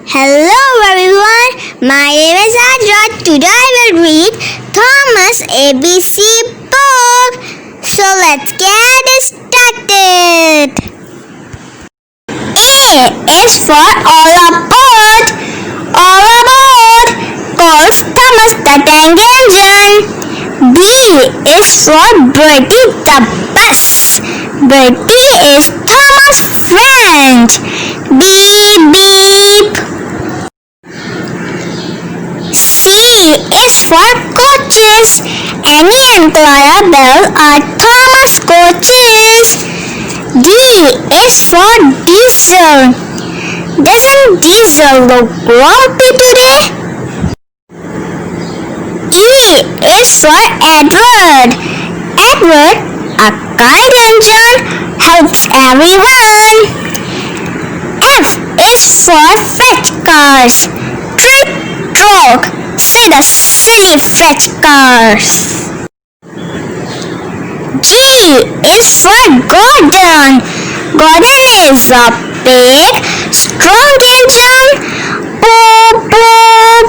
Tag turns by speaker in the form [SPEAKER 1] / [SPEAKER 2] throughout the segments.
[SPEAKER 1] Hello everyone, my name is Hajira. Today I will read Thomas ABC book. So let's get started. A is for all aboard. All aboard calls Thomas the Tank Engine. B is for Bertie the bus. Bertie is Thomas' friend. Beep beep. C is for coaches. Annie and Clara Bell are Thomas' coaches. D is for Diesel. Doesn't Diesel look grumpy today? E is for Edward. Edward, a kind engine, helps everyone. F is for fetch cars. Trip, drog, say the silly fetch cars. G is for Gordon. Gordon is a big, strong engine. Boop, boop.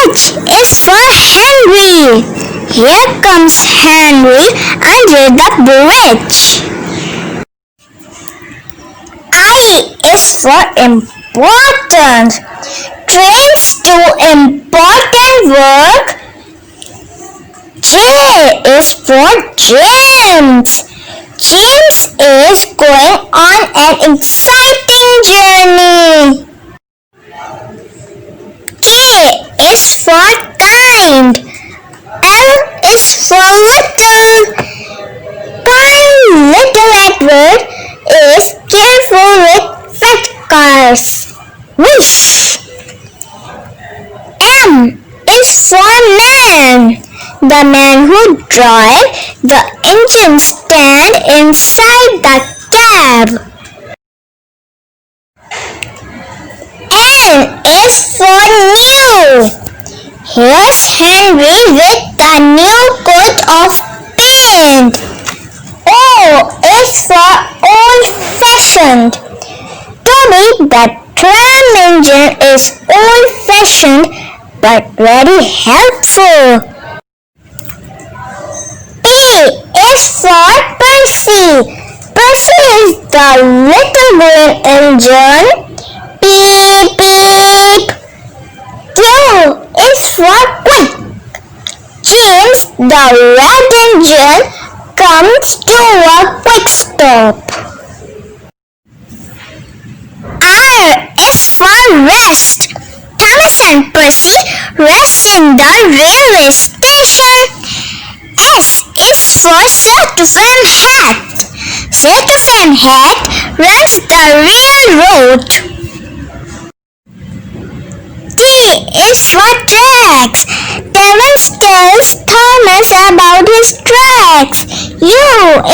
[SPEAKER 1] H is for Henry. Here comes Henry under the bridge. I is for important. Trains do important work. J is for James. James is going on an exciting journey. K is for kind. L is for little. Kind little Edward is careful with fetch cars. Whoosh! M is for man. The man who drives the engine stand inside the cab. N is for new. Here's Henry with the new coat of paint. O is for old-fashioned. Toby, the tram engine, is old-fashioned but very helpful. P is for Percy. Percy is the little green engine. Beep beep. Q is for quick. James, the red engine, comes to a quick stop. R is for rest. Thomas and Percy rest in the railway station. S is for Sir-to-Fan Hat. Sir-to-Fan Hat runs the railroad. T is for tracks. Terence tells Thomas about his tracks. U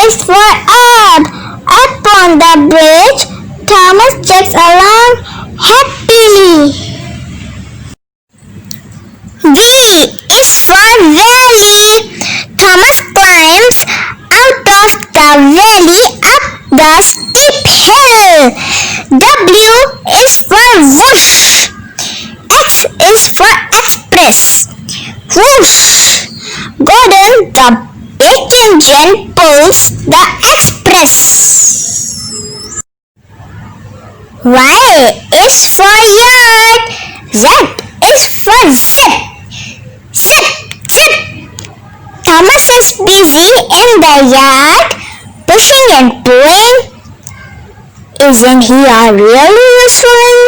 [SPEAKER 1] is for up. Up on the bridge, Thomas checks along happily. V is for valley. Thomas climbs out of the valley up the steep hill. W is for whoosh. X is for express. Whoosh! Gordon, the big engine, pulls the express. Y is for yard. Z is for zip. Zip, zip. Thomas is busy in the yard, pushing and pulling. Isn't he a really useful